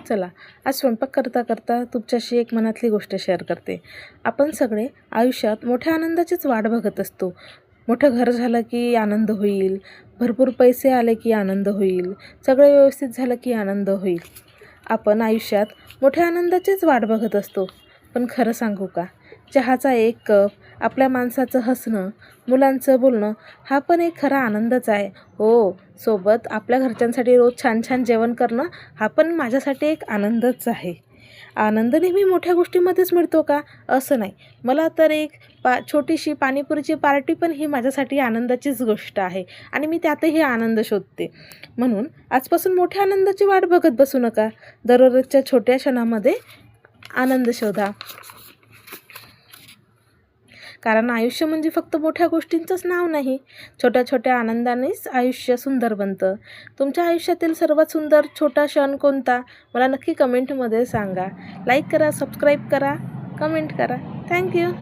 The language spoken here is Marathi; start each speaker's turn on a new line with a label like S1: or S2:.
S1: चला, आज स्वयंपाक करता करता तुमच्याशी एक मनातली गोष्ट शेअर करते. आपण सगळे आयुष्यात मोठ्या आनंदाचीच वाट बघत असतो. मोठं घर झालं की आनंद होईल, भरपूर पैसे आले की आनंद होईल, सगळं व्यवस्थित झालं की आनंद होईल. आपण आयुष्यात मोठ्या आनंदाचीच वाट बघत असतो. पण खरं सांगू का, चहाचा एक कप, आपल्या माणसाचं हसणं, मुलांचं बोलणं, हा पण एक खरा आनंदच आहे. हो, सोबत आपल्या घरच्यांसाठी रोज छान छान जेवण करणं, हा पण माझ्यासाठी एक आनंदच आहे. आनंद नेहमी मोठ्या गोष्टीमध्येच मिळतो का? असं नाही. मला तर एक छोटीशी पाणीपुरीची पार्टी पण ही माझ्यासाठी आनंदाचीच गोष्ट आहे आणि मी त्यातही आनंद शोधते. म्हणून आजपासून मोठ्या आनंदाची वाट बघत बसू नका. दररोजच्या छोट्या क्षणामध्ये आनंद शोधा. कारण आयुष्य म्हणजे फक्त मोठ्या गोष्टींचंच नाव नाही. छोट्या छोट्या आनंदानेच आयुष्य सुंदर बनतं. तुमच्या आयुष्यातील सर्वात सुंदर छोटा क्षण कोणता? मला नक्की कमेंटमध्ये सांगा. लाईक करा, सबस्क्राईब करा, कमेंट करा. थँक्यू.